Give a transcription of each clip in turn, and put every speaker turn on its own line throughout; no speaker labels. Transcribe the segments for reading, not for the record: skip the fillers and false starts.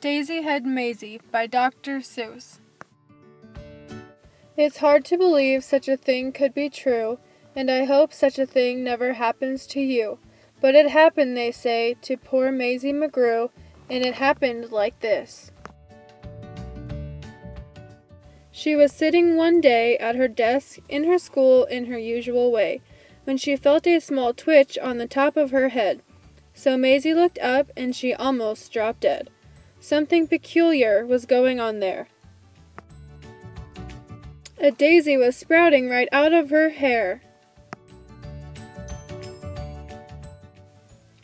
Daisy Head Mayzie by Dr. Seuss. It's hard to believe such a thing could be true, and I hope such a thing never happens to you. But it happened, they say, to poor Mayzie McGrew, and it happened like this. She was sitting one day at her desk in her school in her usual way, when she felt a small twitch on the top of her head. So Mayzie looked up, and she almost dropped dead. Something peculiar was going on there. A daisy was sprouting right out of her hair.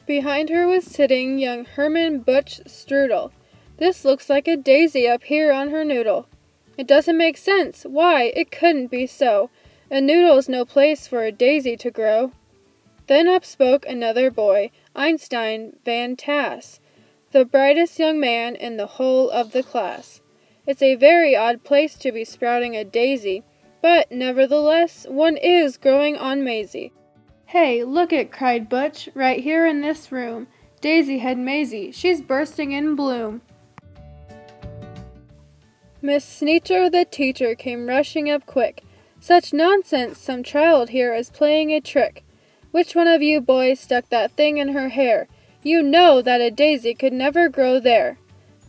Behind her was sitting young Herman Butch Strudel. This looks like a daisy up here on her noodle. It doesn't make sense. Why, it couldn't be so. A noodle's no place for a daisy to grow. Then up spoke another boy, Einstein Van Tass, the brightest young man in the whole of the class. It's a very odd place to be sprouting a daisy, but nevertheless, one is growing on Mayzie. Hey, look it, cried Butch, right here in this room. Daisy Head Mayzie, she's bursting in bloom. Miss Sneecher, the teacher, came rushing up quick. Such nonsense, some child here is playing a trick. Which one of you boys stuck that thing in her hair? You know that a daisy could never grow there.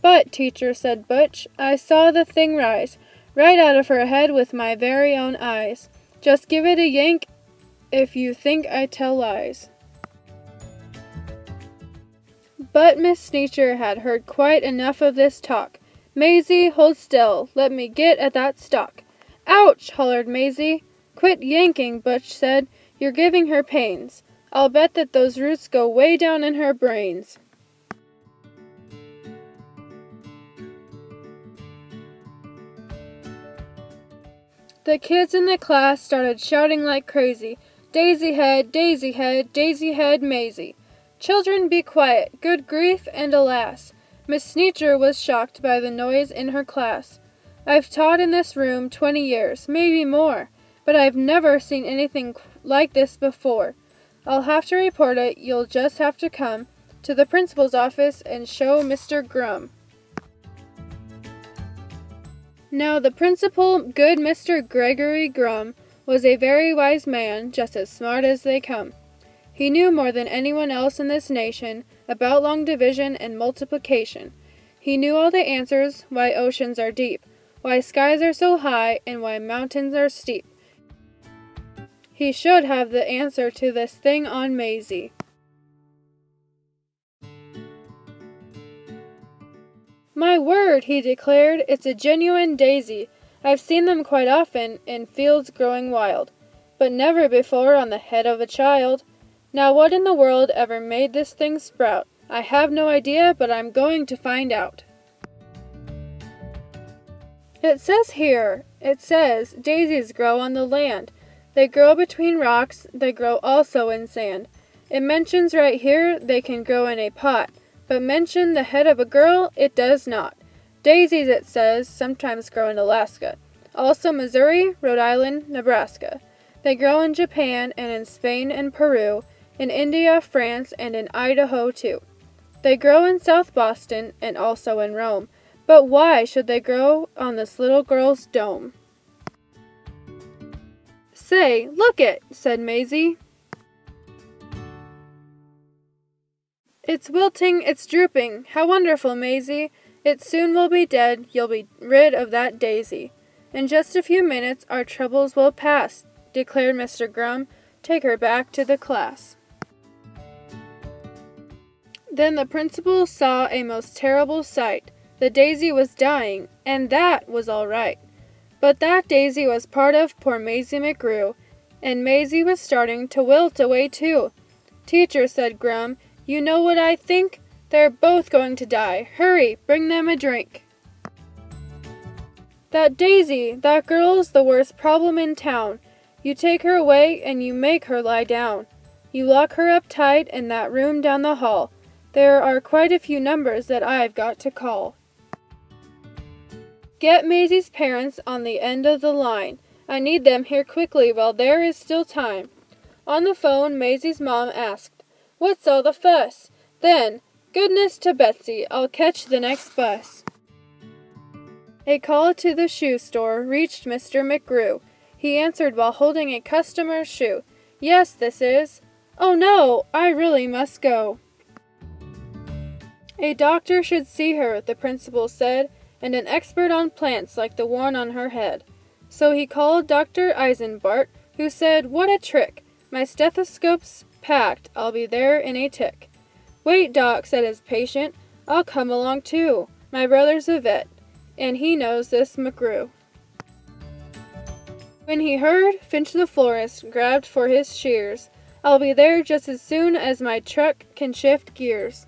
But, teacher, said Butch, I saw the thing rise, right out of her head with my very own eyes. Just give it a yank if you think I tell lies. But Miss Sneecher had heard quite enough of this talk. Mayzie, hold still, let me get at that stalk. Ouch! Hollered Mayzie. Quit yanking, Butch said. You're giving her pains. I'll bet that those roots go way down in her brains. The kids in the class started shouting like crazy, Daisy Head, Daisy Head, Daisy Head Mayzie. Children, be quiet. Good grief, and alas! Miss Sneecher was shocked by the noise in her class. I've taught in this room 20 years, maybe more, but I've never seen anything like this before. I'll have to report it. You'll just have to come to the principal's office and show Mr. Grum. Now the principal, good Mr. Gregory Grum, was a very wise man, just as smart as they come. He knew more than anyone else in this nation about long division and multiplication. He knew all the answers, why oceans are deep, why skies are so high, and why mountains are steep. He should have the answer to this thing on Mayzie. My word, he declared, it's a genuine daisy. I've seen them quite often in fields growing wild, but never before on the head of a child. Now what in the world ever made this thing sprout? I have no idea, but I'm going to find out. It says daisies grow on the land. They grow between rocks, they grow also in sand. It mentions right here they can grow in a pot, but mention the head of a girl, it does not. Daisies, it says, sometimes grow in Alaska. Also Missouri, Rhode Island, Nebraska. They grow in Japan and in Spain and Peru, in India, France, and in Idaho too. They grow in South Boston and also in Rome. But why should they grow on this little girl's dome? Say, look it, said Mayzie. It's wilting, it's drooping. How wonderful, Mayzie. It soon will be dead, you'll be rid of that daisy. In just a few minutes our troubles will pass, declared Mr. Grum. Take her back to the class. Then the principal saw a most terrible sight. The daisy was dying, and that was all right. But that daisy was part of poor Mayzie McGrew, and Mayzie was starting to wilt away too. Teacher, said Grum, you know what I think? They're both going to die. Hurry, bring them a drink. That daisy, that girl's the worst problem in town. You take her away and you make her lie down. You lock her up tight in that room down the hall. There are quite a few numbers that I've got to call. Get Maisie's parents on the end of the line. I need them here quickly while there is still time. On the phone, Maisie's mom asked, What's all the fuss? Then, Goodness to Betsy, I'll catch the next bus. A call to the shoe store reached Mr. McGrew. He answered while holding a customer's shoe. Yes, this is. Oh no, I really must go. A doctor should see her, the principal said, and an expert on plants like the one on her head. So he called Dr. Eisenbart, who said, What a trick! My stethoscope's packed, I'll be there in a tick. Wait, Doc, said his patient, I'll come along too. My brother's a vet, and he knows this McGrew. When he heard, Finch the florist grabbed for his shears. I'll be there just as soon as my truck can shift gears.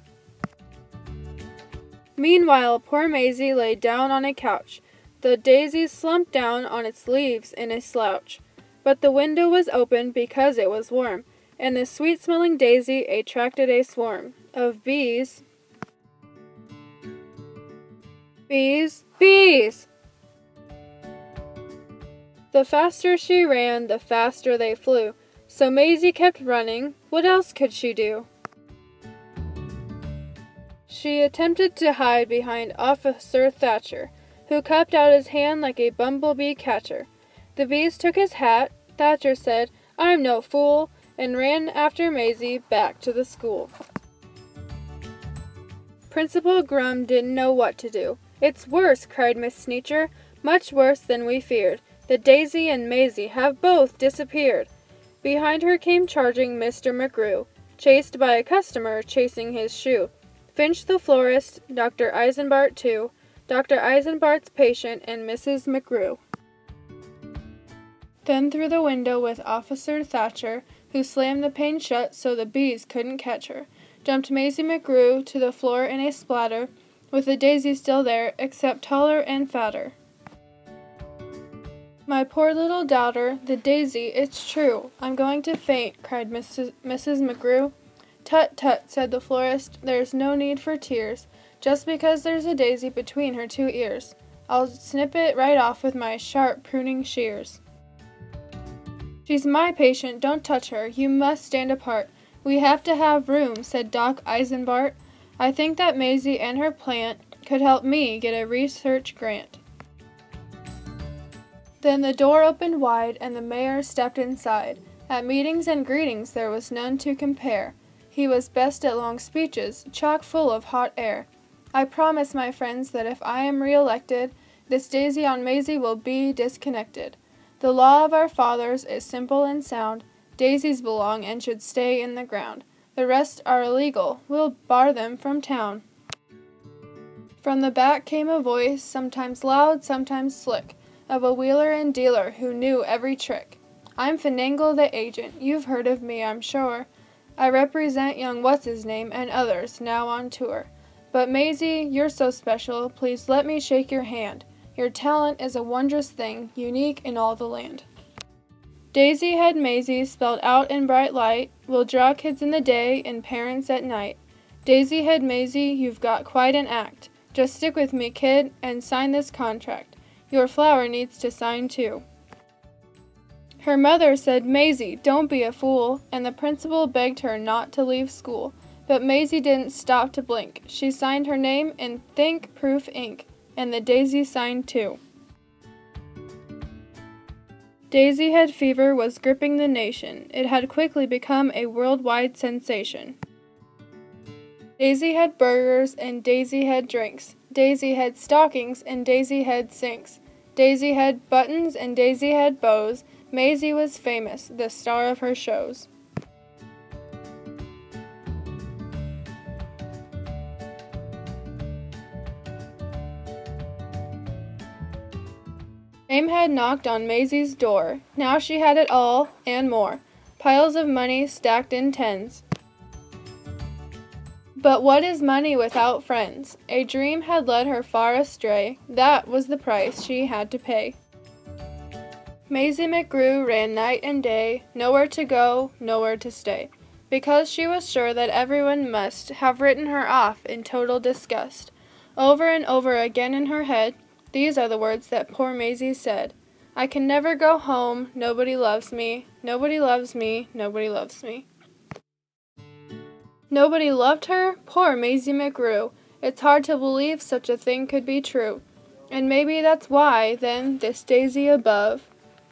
Meanwhile, poor Mayzie lay down on a couch. The daisy slumped down on its leaves in a slouch. But the window was open because it was warm, and the sweet-smelling daisy attracted a swarm of bees. Bees, bees! The faster she ran, the faster they flew. So Mayzie kept running. What else could she do? She attempted to hide behind Officer Thatcher, who cupped out his hand like a bumblebee catcher. The bees took his hat. Thatcher said, I'm no fool, and ran after Mayzie back to the school. Principal Grum didn't know what to do. It's worse, cried Miss Sneecher, much worse than we feared. The daisy and Mayzie have both disappeared. Behind her came charging Mr. McGrew, chased by a customer chasing his shoe. Finch the florist, Dr. Eisenbart too, Dr. Eisenbart's patient, and Mrs. McGrew. Then through the window with Officer Thatcher, who slammed the pane shut so the bees couldn't catch her, jumped Mayzie McGrew to the floor in a splatter, with the daisy still there, except taller and fatter. My poor little daughter, the daisy, it's true. I'm going to faint, cried Mrs. McGrew. Tut, tut, said the florist, there's no need for tears, just because there's a daisy between her two ears. I'll snip it right off with my sharp pruning shears. She's my patient, don't touch her, you must stand apart. We have to have room, said Doc Eisenbart. I think that Mayzie and her plant could help me get a research grant. Then the door opened wide, and the mayor stepped inside. At meetings and greetings there was none to compare. He was best at long speeches, chock full of hot air. I promise, my friends, that if I am re-elected, this daisy on Mayzie will be disconnected. The law of our fathers is simple and sound. Daisies belong and should stay in the ground. The rest are illegal. We'll bar them from town. From the back came a voice, sometimes loud, sometimes slick, of a wheeler and dealer who knew every trick. I'm Finangle the agent. You've heard of me, I'm sure. I represent young What's-His-Name and others now on tour. But Mayzie, you're so special, please let me shake your hand. Your talent is a wondrous thing, unique in all the land. Daisyhead Mayzie, spelled out in bright light, will draw kids in the day and parents at night. Daisyhead Mayzie, you've got quite an act. Just stick with me, kid, and sign this contract. Your flower needs to sign too. Her mother said, Mayzie, don't be a fool, and the principal begged her not to leave school. But Mayzie didn't stop to blink. She signed her name in think-proof ink, and the daisy signed too. Daisyhead fever was gripping the nation. It had quickly become a worldwide sensation. Daisy had burgers and Daisy had drinks. Daisy had stockings and Daisy had sinks. Daisy had buttons and Daisy had bows. Mayzie was famous, the star of her shows. Fame had knocked on Mayzie's door. Now she had it all, and more. Piles of money stacked in tens. But what is money without friends? A dream had led her far astray. That was the price she had to pay. Mayzie McGrew ran night and day, nowhere to go, nowhere to stay, because she was sure that everyone must have written her off in total disgust. Over and over again in her head, these are the words that poor Mayzie said. I can never go home, nobody loves me, nobody loves me, nobody loves me. Nobody loved her? Poor Mayzie McGrew. It's hard to believe such a thing could be true. And maybe that's why, then, this daisy above,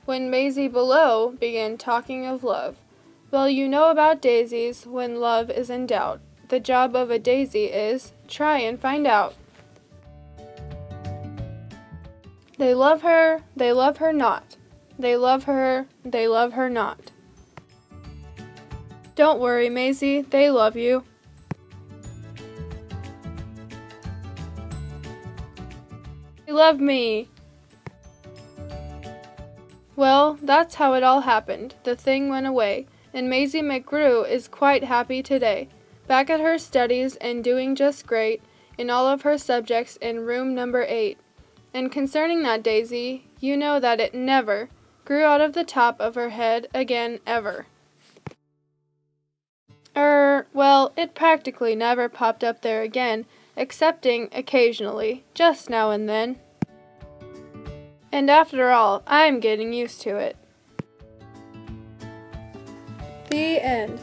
when Mayzie below began talking of love. Well, you know about daisies, when love is in doubt. The job of a daisy is, try and find out. They love her not. They love her not. Don't worry, Mayzie, they love you. They love me. Well, that's how it all happened. The thing went away, and Mayzie McGrew is quite happy today, back at her studies and doing just great in all of her subjects in room number 8. And concerning that daisy, you know that it never grew out of the top of her head again ever. Well, it practically never popped up there again, excepting occasionally, just now and then. And after all, I'm getting used to it. The end.